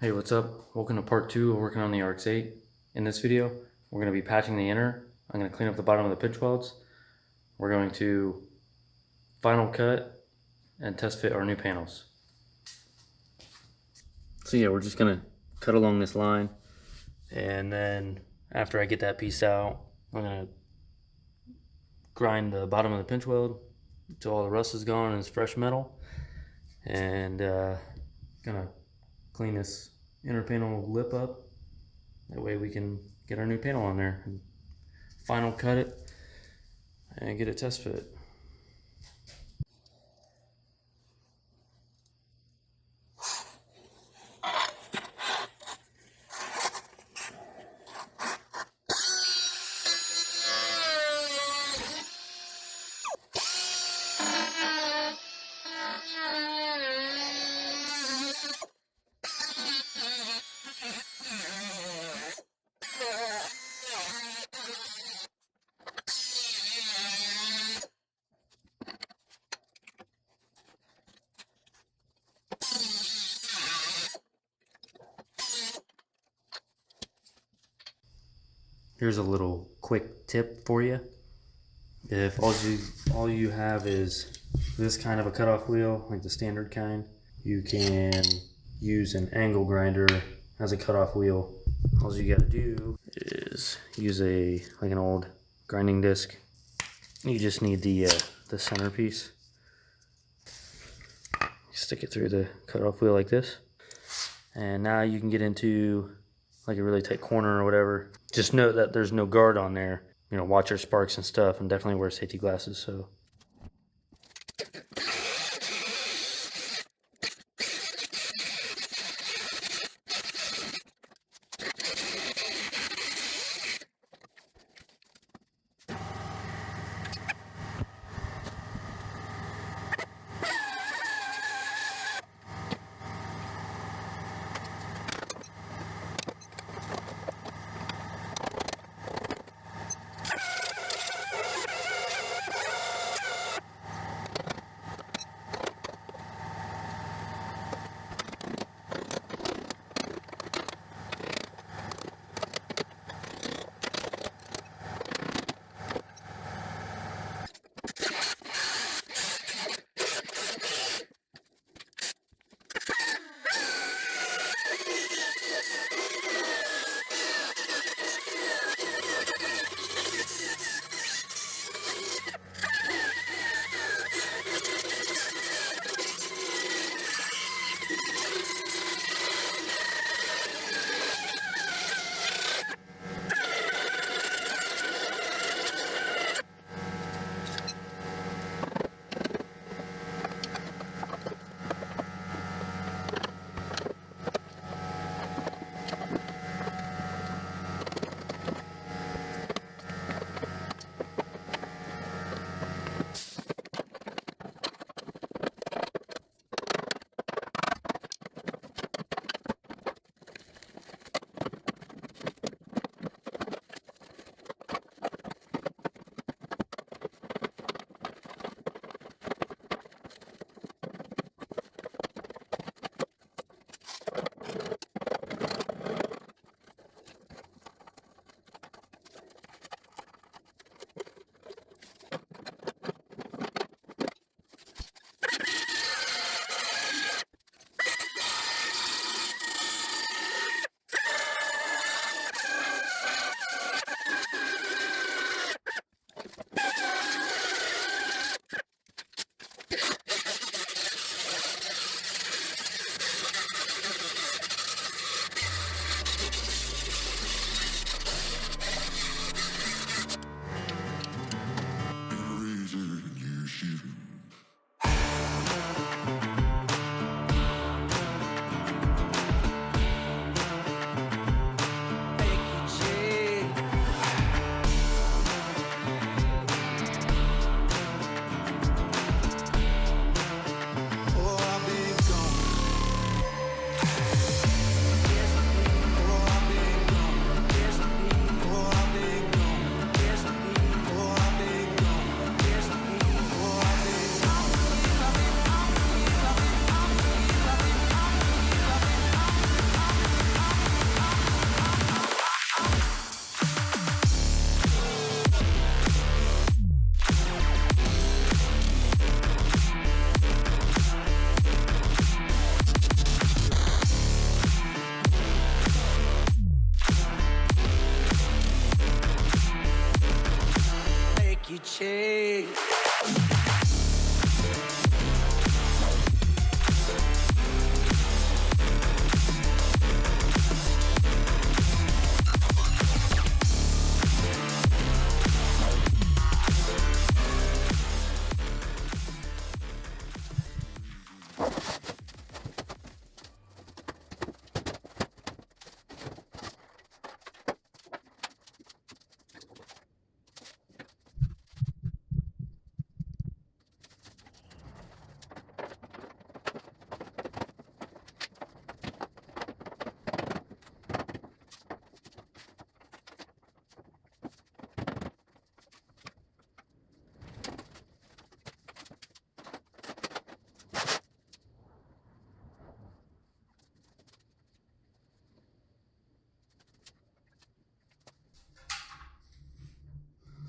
Hey, what's up? Welcome to part 2 of working on the Rx8. In this video, we're going to be patching the inner. I'm going to clean up the bottom of the pinch welds. We're going to final cut and test fit our new panels. So yeah, we're just going to cut along this line, and then after I get that piece out, I'm going to grind the bottom of the pinch weld until all the rust is gone and it's fresh metal, and gonna clean this inner panel lip up. That way we can get our new panel on there and final cut it and get it test fit. Here's a little quick tip for you. If all you have is this kind of a cutoff wheel, like the standard kind, you can use an angle grinder as a cutoff wheel. All you gotta do is use like an old grinding disc. You just need the centerpiece. Stick it through the cutoff wheel like this, and now you can get into like a really tight corner or whatever. Just note that there's no guard on there. You know, watch your sparks and stuff, and definitely wear safety glasses. So.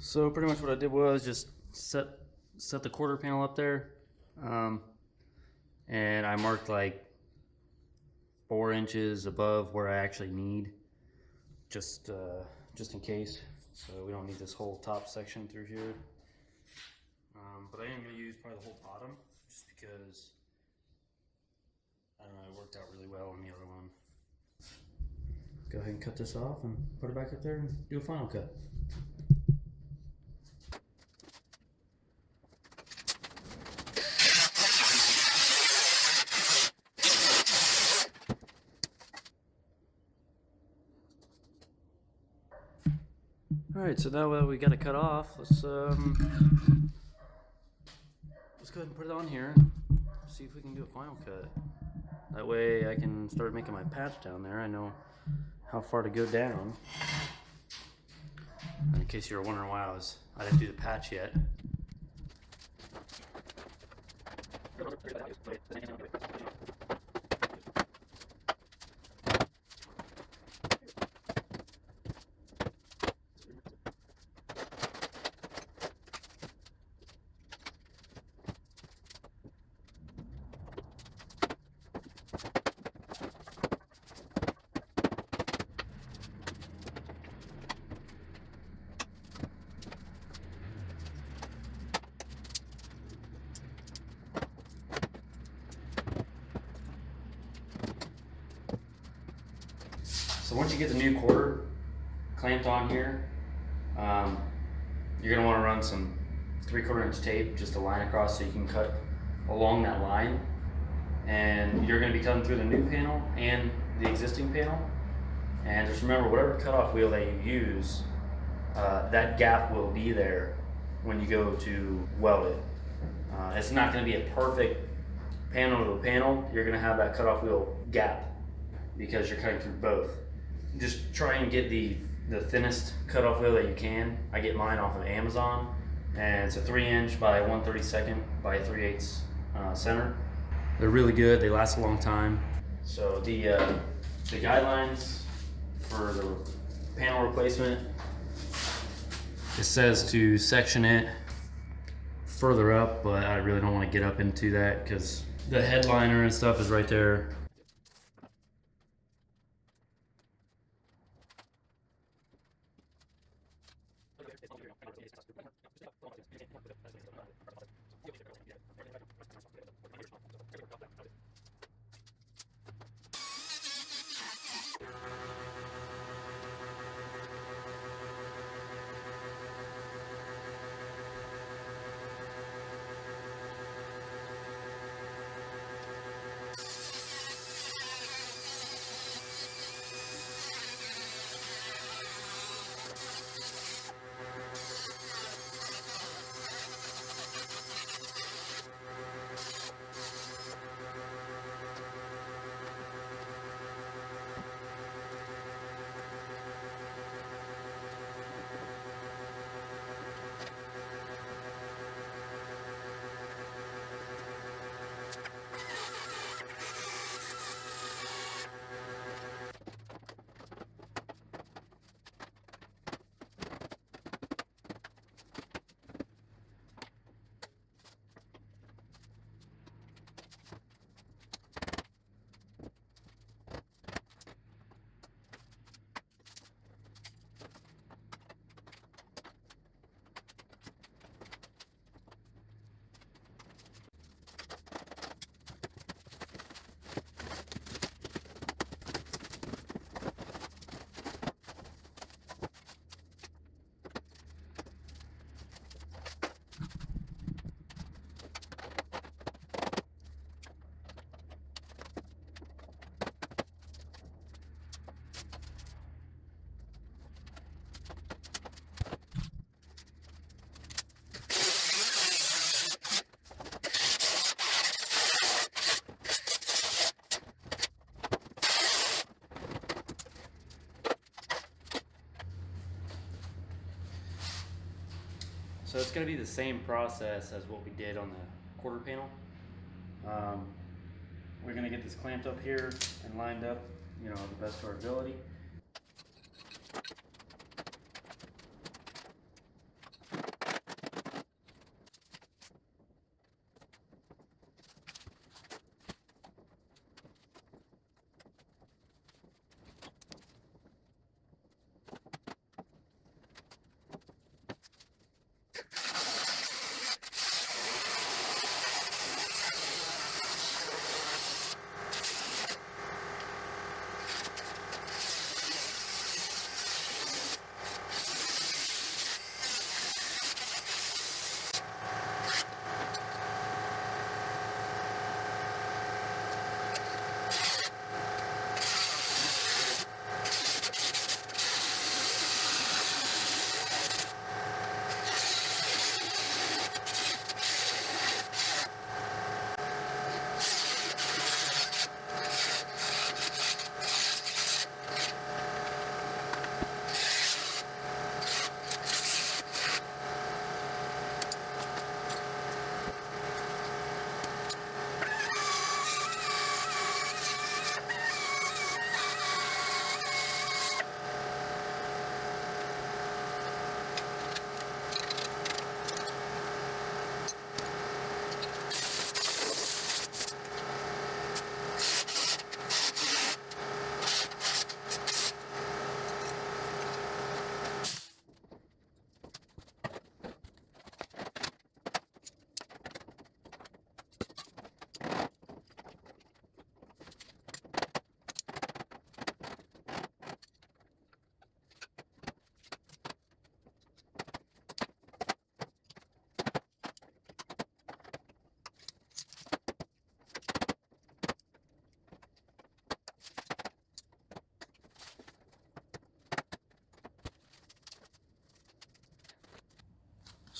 So pretty much what I did was just set the quarter panel up there, and I marked like 4 inches above where I actually need, just in case. So we don't need this whole top section through here. But I am going to use probably the whole bottom, just because I don't know, it worked out really well on the other one. Go ahead and cut this off and put it back up there and do a final cut. Alright, so now that we got it cut off, let's go ahead and put it on here and see if we can do a final cut. That way I can start making my patch down there. I know how far to go down. In case you were wondering why I didn't do the patch yet. So once you get the new quarter clamped on here, you're going to want to run some 3/4 inch tape just a line across so you can cut along that line. And you're going to be cutting through the new panel and the existing panel. And just remember, whatever cutoff wheel that you use, that gap will be there when you go to weld it. It's not going to be a perfect panel to panel. You're going to have that cutoff wheel gap because you're cutting through both. Just try and get the thinnest cutoff wheel that you can. I get mine off of Amazon, and it's a 3 inch by 1/32 by 3/8 center. They're really good. They last a long time. So the guidelines for the panel replacement, it says to section it further up, but I really don't want to get up into that because the headliner and stuff is right there. So it's going to be the same process as what we did on the quarter panel. We're going to get this clamped up here and lined up, you know, the best of our ability.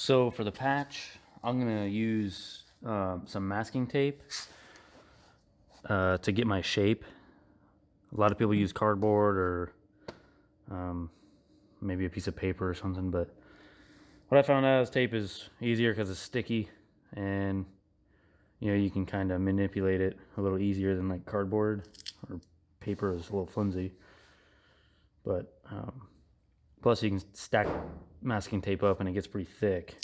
So for the patch, I'm gonna use some masking tape to get my shape. A lot of people use cardboard or maybe a piece of paper or something, but what I found out is tape is easier because it's sticky, and you know, you can kind of manipulate it a little easier than like cardboard, or paper is a little flimsy. But plus you can stack masking tape up and it gets pretty thick.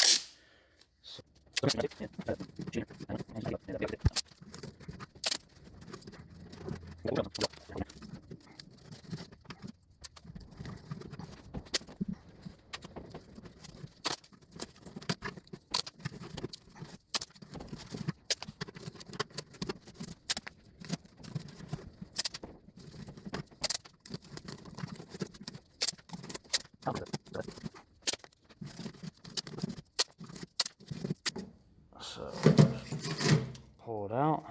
So pull it out.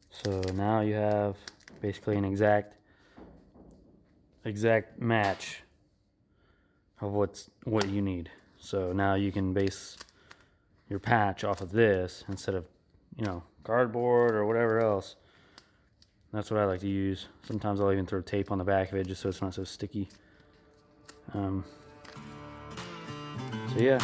So now you have basically an exact match of what you need. So now you can base your patch off of this instead of, you know, cardboard or whatever else. That's what I like to use. Sometimes I'll even throw tape on the back of it just so it's not so sticky. So yeah.